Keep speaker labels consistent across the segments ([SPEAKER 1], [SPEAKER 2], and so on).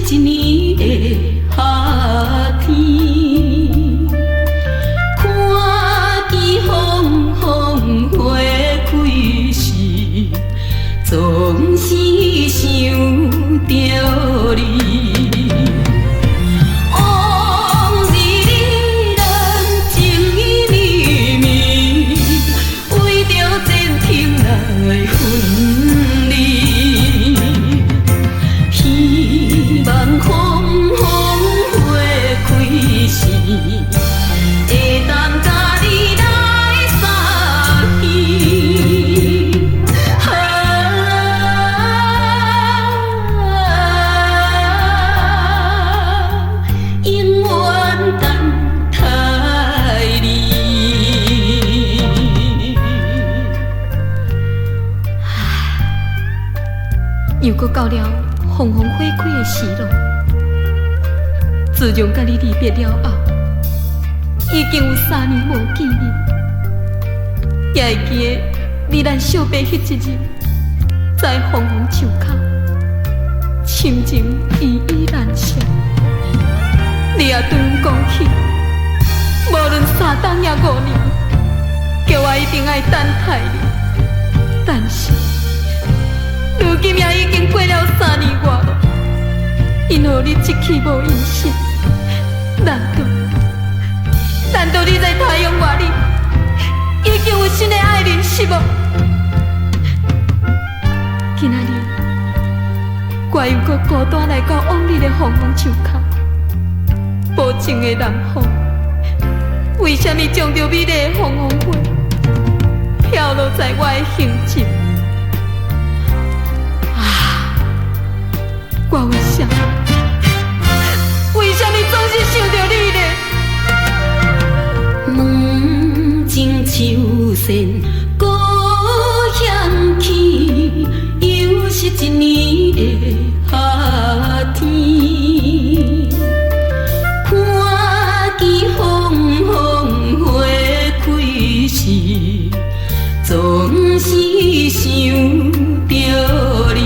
[SPEAKER 1] 一年的夏天，看见风风花开时，总是想着你。又搁到了风风火火的时咯。自从甲你离别了后，已经有3年无见面，也会记得你咱相别迄一日，在风风树下，深情依依难舍。你也对阮讲起，无论3冬也5年，叫我一定爱等待你，但是。如今也已经过了3年外了，因何你一去无音信？难道你在太阳外里已经有新的爱人是无？今仔日，我又搁孤单来到往日的风风树下，无情的南风，为什么将着美丽的风风花飘落在我的胸前？我为什么总是想着你呢？门前秋线故乡去，又是一年的夏天。看见风风花开时，总是想着你。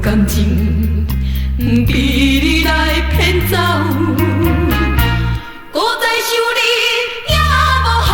[SPEAKER 1] 感情被你来骗走，我再想你也无效。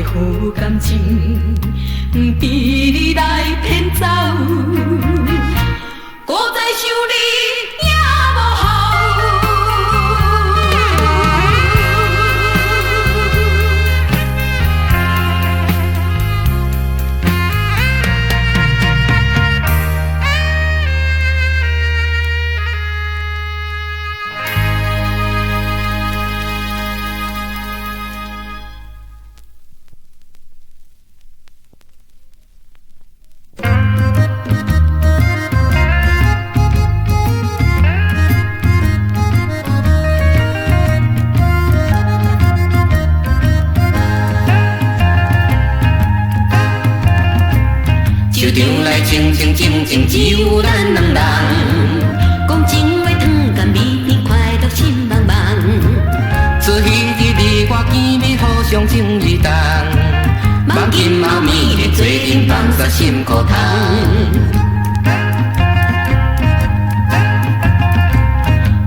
[SPEAKER 1] 好感情，比你来骗走。我再想你也无效。
[SPEAKER 2] 球场内清清静静，只有咱两人。讲情话糖甘蜜甜，快乐心茫茫。做彼日你我见面，互相情意重。梦见猫咪的做阵放煞心苦痛。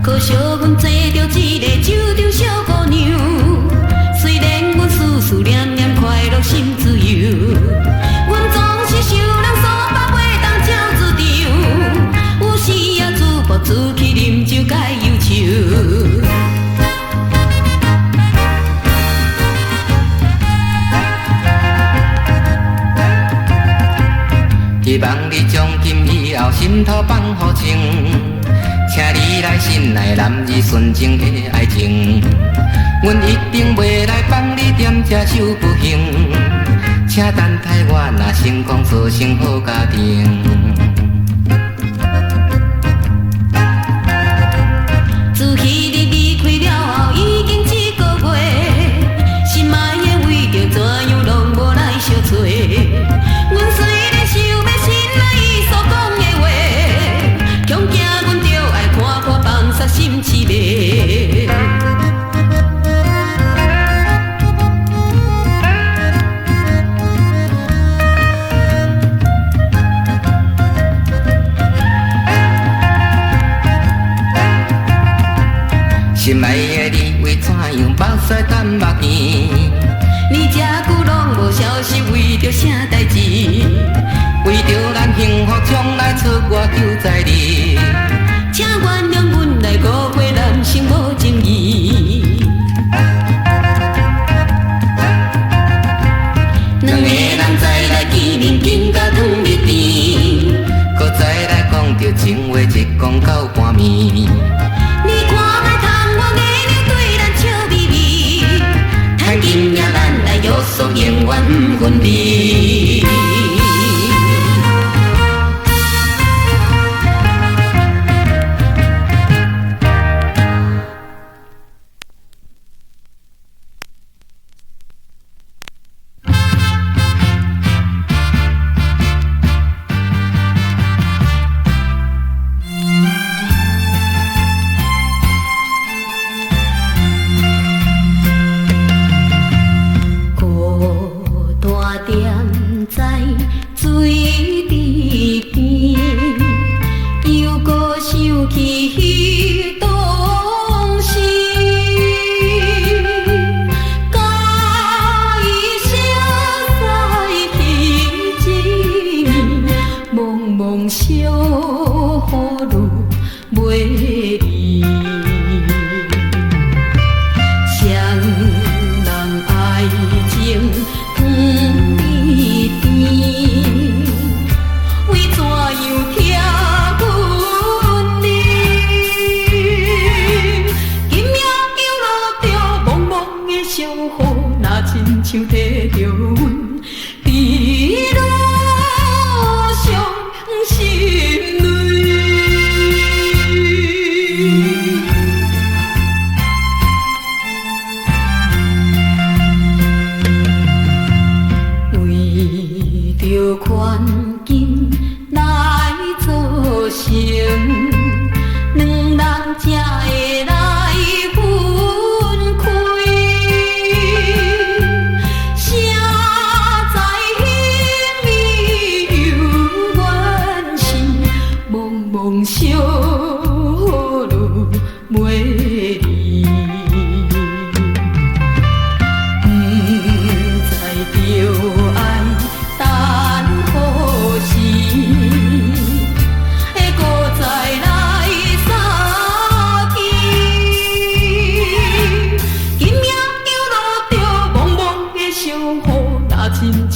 [SPEAKER 2] 可惜阮做着一个酒场小姑娘，虽然阮思思念念快乐心自由，阮总是想人所巴袂当照注定，有时也自暴自弃，啉酒解忧愁。希望你从今以后心头放好情，请你来信赖男儿纯情的爱情，阮一定袂来帮你点这手不行，请等待我若成功做成好家庭。自彼日离开了后，已经一个月，心爱的为着怎样拢无来相找。阮虽然想要信赖伊所讲的话，恐惊阮着爱看看放煞心痴迷。心爱的你为怎样目屎等目耳？你这久拢无消息，为着啥代志？为着咱幸福将来出外求在你，请原谅阮来误会男生无情义。两个人再来见面，紧甲汤蜜甜，搁再来讲着情话，一讲到半暝。你看卖窗外月亮对咱笑眯眯，趁今夜咱来约束，永远不分离。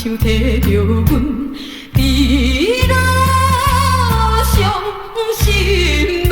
[SPEAKER 1] 手摕着阮，滴落伤心泪。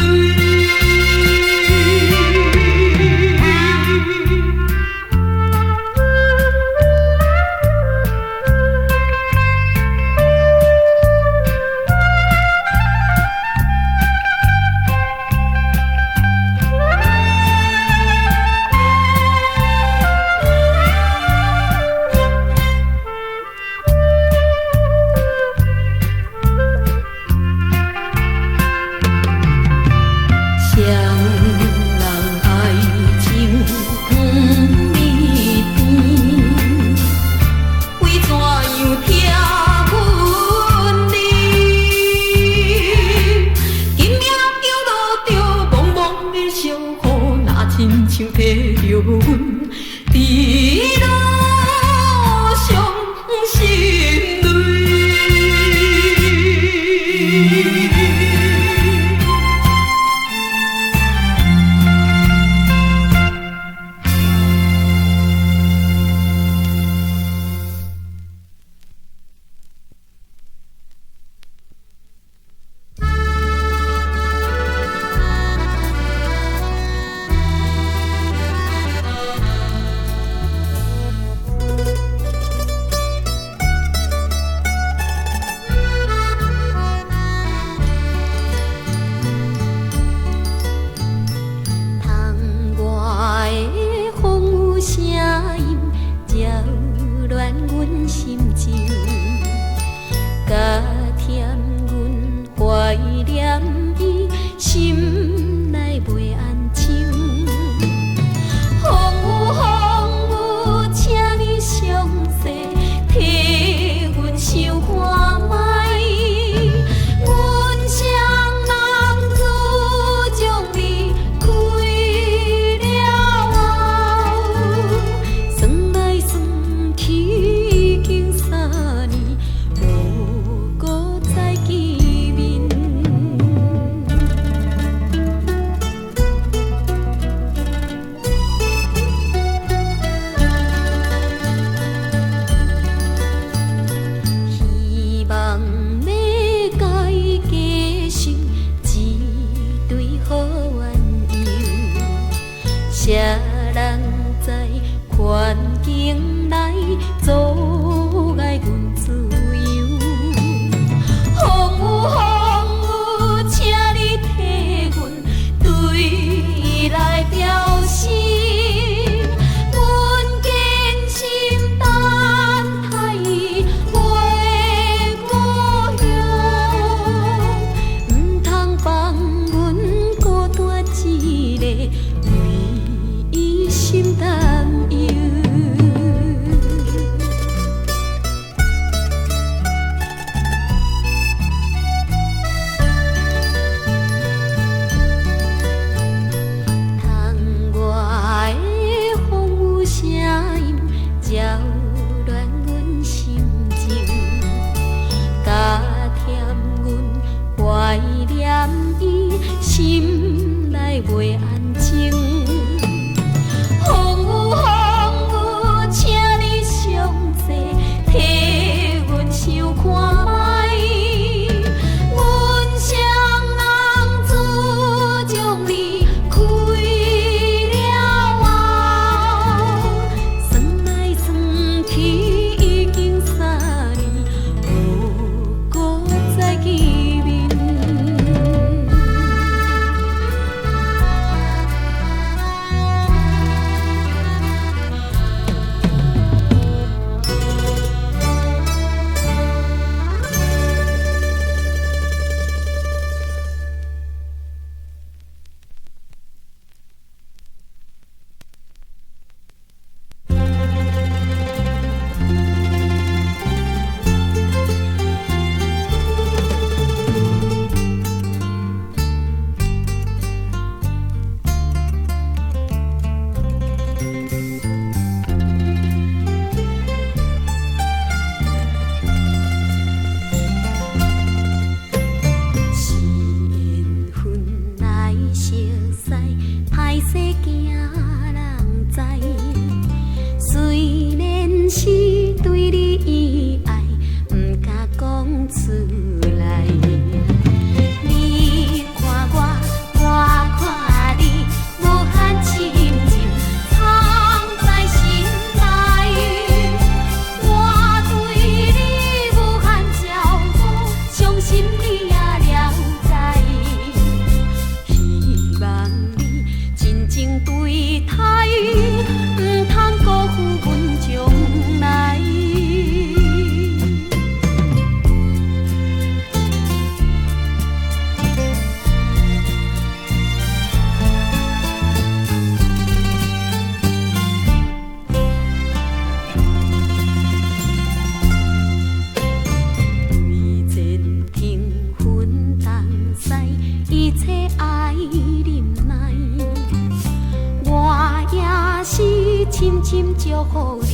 [SPEAKER 1] 深深祝福你，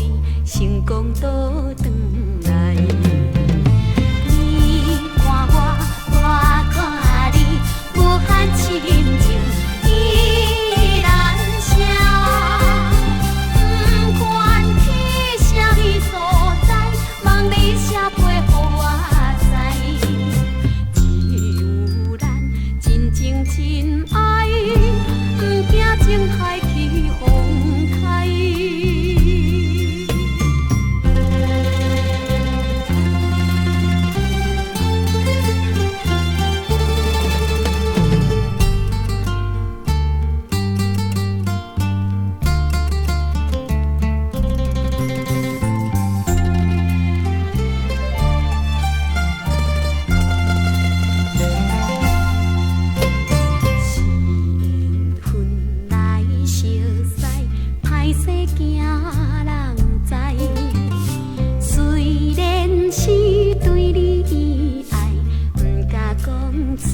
[SPEAKER 1] 成功倒转来。你看我，我看你，无限深情依然写。不管去啥物所在，望你写批予我知。只有咱真情真爱，不惊情海起风台。缘分来相识，歹势行人知。虽然是对你的爱，不敢讲出